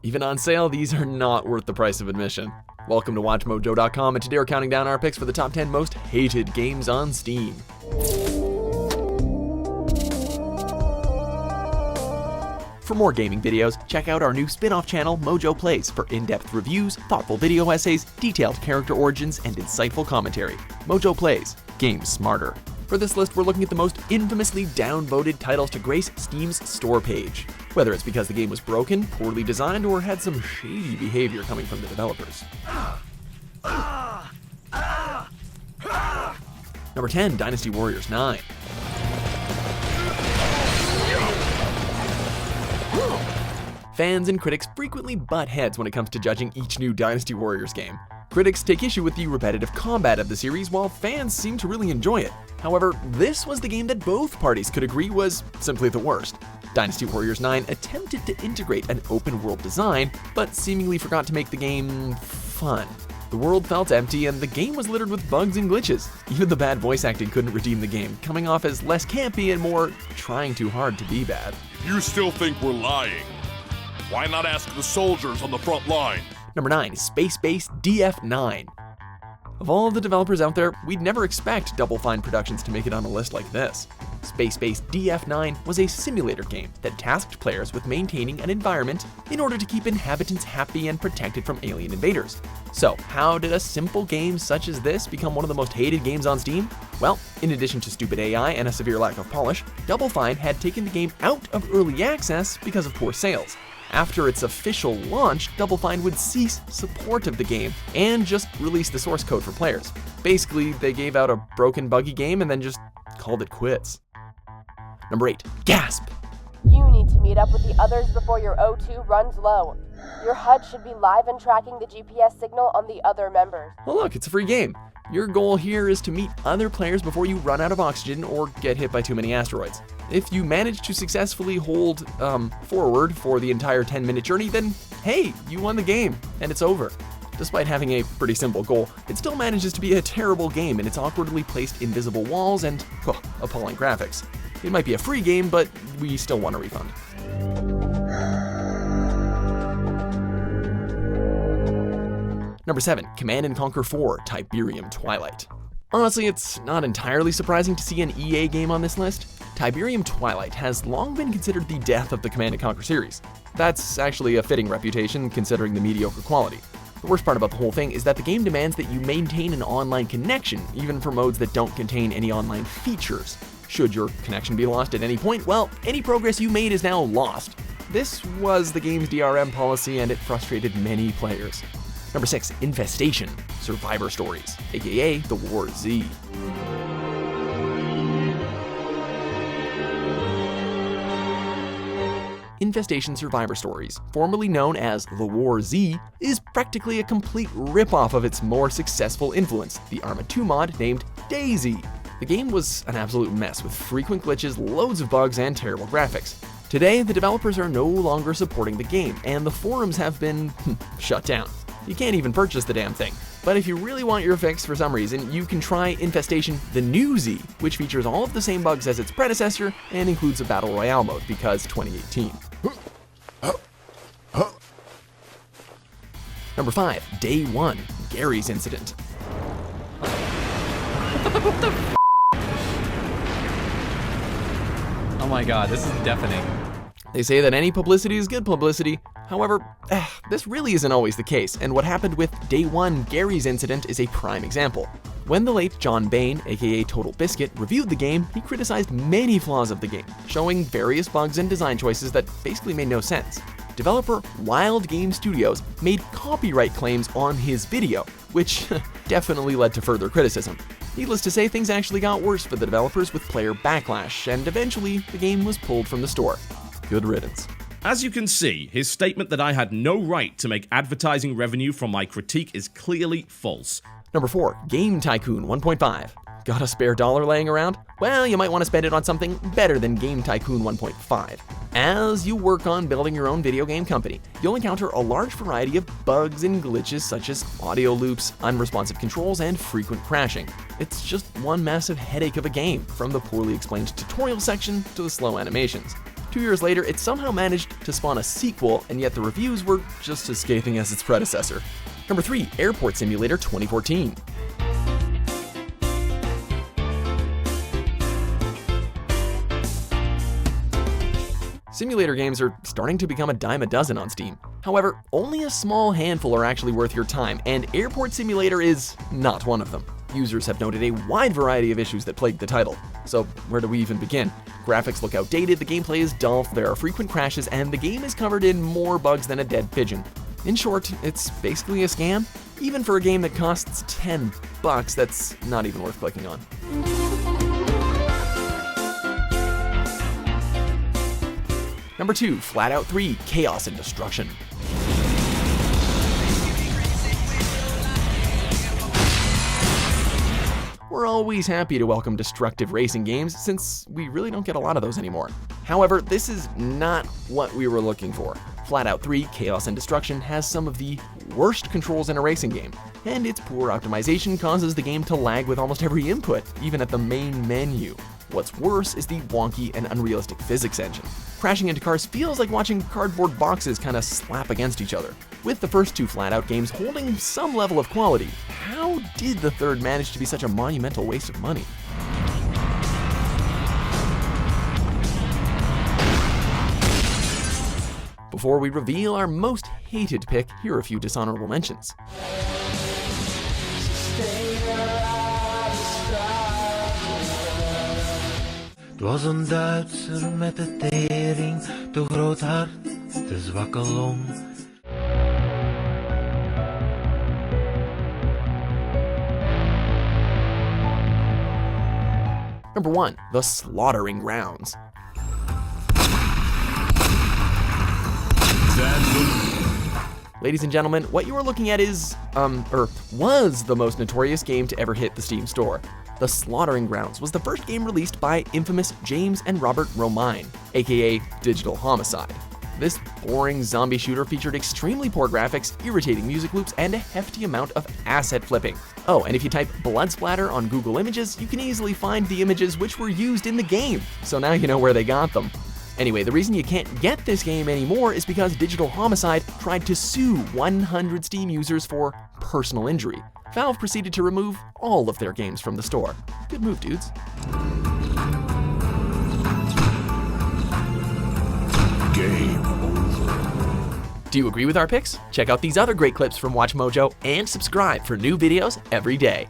Even on sale, these are not worth the price of admission. Welcome to WatchMojo.com, and today we're counting down our picks for the top 10 most hated games on Steam. For more gaming videos, check out our new spin-off channel, Mojo Plays, for in-depth reviews, thoughtful video essays, detailed character origins, and insightful commentary. Mojo Plays, games smarter. For this list, we're looking at the most infamously downvoted titles to grace Steam's store page. Whether it's because the game was broken, poorly designed, or had some shady behavior coming from the developers. Number 10, Dynasty Warriors 9. Fans and critics frequently butt heads when it comes to judging each new Dynasty Warriors game. Critics take issue with the repetitive combat of the series, while fans seem to really enjoy it. However, this was the game that both parties could agree was simply the worst. Dynasty Warriors 9 attempted to integrate an open-world design, but seemingly forgot to make the game fun. The world felt empty, and the game was littered with bugs and glitches. Even the bad voice acting couldn't redeem the game, coming off as less campy and more trying too hard to be bad. You still think we're lying? Why not ask the soldiers on the front line? Number 9, SpaceBased DF9. Of all the developers out there, we'd never expect Double Fine Productions to make it on a list like this. SpaceBased DF9 was a simulator game that tasked players with maintaining an environment in order to keep inhabitants happy and protected from alien invaders. So, how did a simple game such as this become one of the most hated games on Steam? Well, in addition to stupid AI and a severe lack of polish, Double Fine had taken the game out of early access because of poor sales. After its official launch, Double Fine would cease support of the game and just release the source code for players. Basically, they gave out a broken, buggy game and then just called it quits. Number 8, GASP. You need to meet up with the others before your O2 runs low. Your HUD should be live and tracking the GPS signal on the other members. Well, look, it's a free game. Your goal here is to meet other players before you run out of oxygen or get hit by too many asteroids. If you manage to successfully hold forward for the entire 10-minute journey, then hey, you won the game, and it's over. Despite having a pretty simple goal, it still manages to be a terrible game in its awkwardly placed invisible walls and appalling graphics. It might be a free game, but we still want a refund. Number 7, Command & Conquer 4, Tiberian Twilight. Honestly, it's not entirely surprising to see an EA game on this list. Tiberian Twilight has long been considered the death of the Command & Conquer series. That's actually a fitting reputation considering the mediocre quality. The worst part about the whole thing is that the game demands that you maintain an online connection, even for modes that don't contain any online features. Should your connection be lost at any point, well, any progress you made is now lost. This was the game's DRM policy, and it frustrated many players. Number 6, Infestation, Survivor Stories, aka The War Z. Infestation Survivor Stories, formerly known as The War Z, is practically a complete rip-off of its more successful influence, the Arma 2 mod named DayZ. The game was an absolute mess with frequent glitches, loads of bugs, and terrible graphics. Today, the developers are no longer supporting the game, and the forums have been shut down. You can't even purchase the damn thing. But if you really want your fix for some reason, you can try Infestation The New Z, which features all of the same bugs as its predecessor and includes a Battle Royale mode because 2018. Number 5, Day 1, Garry's Incident. Oh my god, this is deafening. They say that any publicity is good publicity. However, this really isn't always the case, and what happened with Day 1 Garry's Incident is a prime example. When the late John Bain, aka Total Biscuit, reviewed the game, he criticized many flaws of the game, showing various bugs and design choices that basically made no sense. Developer Wild Game Studios made copyright claims on his video, which definitely led to further criticism. Needless to say, things actually got worse for the developers with player backlash, and eventually the game was pulled from the store. Good riddance. As you can see, his statement that I had no right to make advertising revenue from my critique is clearly false. Number 4, Game Tycoon 1.5. Got a spare dollar laying around? Well, you might want to spend it on something better than Game Tycoon 1.5. As you work on building your own video game company, you'll encounter a large variety of bugs and glitches such as audio loops, unresponsive controls, and frequent crashing. It's just one massive headache of a game, from the poorly explained tutorial section to the slow animations. 2 years later, it somehow managed to spawn a sequel, and yet the reviews were just as scathing as its predecessor. Number 3, Airport Simulator 2014. Simulator games are starting to become a dime a dozen on Steam. However, only a small handful are actually worth your time, and Airport Simulator is not one of them. Users have noted a wide variety of issues that plague the title. So where do we even begin? Graphics look outdated, the gameplay is dull, there are frequent crashes, and the game is covered in more bugs than a dead pigeon. In short, it's basically a scam. Even for a game that costs $10, that's not even worth clicking on. Number 2, Flatout 3, Chaos and Destruction. We're always happy to welcome destructive racing games, since we really don't get a lot of those anymore. However, this is not what we were looking for. Flatout 3, Chaos and Destruction has some of the worst controls in a racing game, and its poor optimization causes the game to lag with almost every input, even at the main menu. What's worse is the wonky and unrealistic physics engine. Crashing into cars feels like watching cardboard boxes kind of slap against each other. With the first 2 Flatout games holding some level of quality, how did the third manage to be such a monumental waste of money? Before we reveal our most hated pick, here are a few dishonorable mentions. Het was een Duitser met de tering, te groot hart, te zwakke long. Number 1, The Slaughtering Grounds. Ladies and gentlemen, what you are looking at is, was the most notorious game to ever hit the Steam store. The Slaughtering Grounds was the first game released by infamous James and Robert Romine, aka Digital Homicide. This boring zombie shooter featured extremely poor graphics, irritating music loops, and a hefty amount of asset flipping. Oh, and if you type blood splatter on Google Images, you can easily find the images which were used in the game, so now you know where they got them. Anyway, the reason you can't get this game anymore is because Digital Homicide tried to sue 100 Steam users for personal injury. Valve proceeded to remove all of their games from the store. Good move, dudes. Game over. Do you agree with our picks? Check out these other great clips from WatchMojo and subscribe for new videos every day.